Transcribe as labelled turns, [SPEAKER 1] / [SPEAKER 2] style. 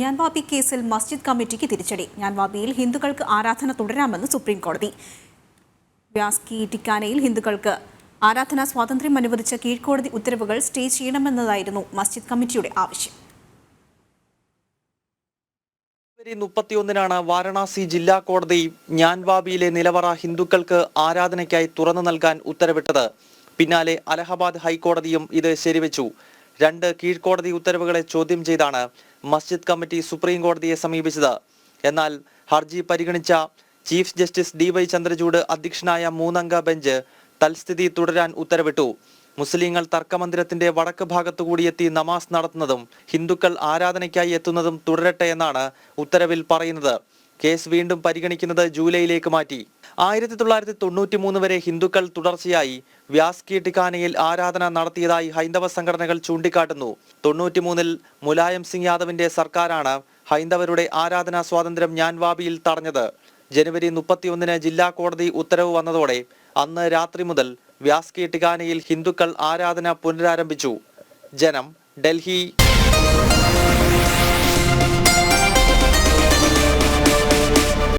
[SPEAKER 1] ഞാൻവാബി കേസിൽ മസ്ജിദ് കമ്മിറ്റിക്ക് തിരിച്ചടി. ഞാൻവാബിയിൽ ഹിന്ദുക്കൾക്ക് ആരാധന തുടരാമെന്ന് സുപ്രീം കോടതി. വ്യാസ് കി ടിക്കാനയിൽ ഹിന്ദുക്കൾക്ക് ആരാധനാ സ്വാതന്ത്ര്യം അനുവദിച്ച കീഴ്ക്കോടതി ഉത്തരവുകൾ സ്റ്റേ ചെയ്യണമെന്നതായിരുന്നു മസ്ജിദ് കമ്മിറ്റിയുടെ ആവശ്യം.
[SPEAKER 2] ഫെബ്രുവരി 31-നാണ് വാരണാസി ജില്ലാ കോടതി ഞാൻവാബിയിലെ നിലവറ ഹിന്ദുക്കൾക്ക് ആരാധനയ്ക്കായി തുറന്നു നൽകാൻ ഉത്തരവിട്ടത്. പിന്നാലെ അലഹബാദ് ഹൈക്കോടതിയും ഇത് ശരിവെച്ചു. 2 കീഴ്ക്കോടതി ഉത്തരവുകളെ ചോദ്യം ചെയ്താണ് മസ്ജിദ് കമ്മിറ്റി സുപ്രീം കോടതിയെ സമീപിച്ചത്. എന്നാൽ ഹർജി പരിഗണിച്ച ചീഫ് ജസ്റ്റിസ് DY ചന്ദ്രചൂഡ് അധ്യക്ഷനായ 3-അംഗ ബെഞ്ച് തൽസ്ഥിതി തുടരാൻ ഉത്തരവിട്ടു. മുസ്ലിങ്ങൾ തർക്കമന്ദിരത്തിന്റെ വടക്ക് ഭാഗത്തുകൂടിയെത്തി നമാസ് നടത്തുന്നതും ഹിന്ദുക്കൾ ആരാധനയ്ക്കായി എത്തുന്നതും തുടരട്ടെ എന്നാണ് ഉത്തരവിൽ പറയുന്നത്. കേസ് വീണ്ടും പരിഗണിക്കുന്നത് ജൂലൈയിലേക്ക് മാറ്റി. 1993 വരെ ഹിന്ദുക്കൾ തുടർച്ചയായി വ്യാസ് കി ടിക്കാനയിൽ ആരാധന നടത്തിയതായി ഹൈന്ദവ സംഘടനകൾ ചൂണ്ടിക്കാട്ടുന്നു. 93-ൽ മുലായം സിംഗ് യാദവിന്റെ സർക്കാരാണ് ഹൈന്ദവരുടെ ആരാധനാ സ്വാതന്ത്ര്യം ഞാൻവാബിയിൽ തടഞ്ഞത്. ജനുവരി 31-ന് ജില്ലാ കോടതി ഉത്തരവ് വന്നതോടെ അന്ന് രാത്രി മുതൽ വ്യാസ് കി ടിക്കാനയിൽ ഹിന്ദുക്കൾ ആരാധന പുനരാരംഭിച്ചു. ജനം, ഡൽഹി.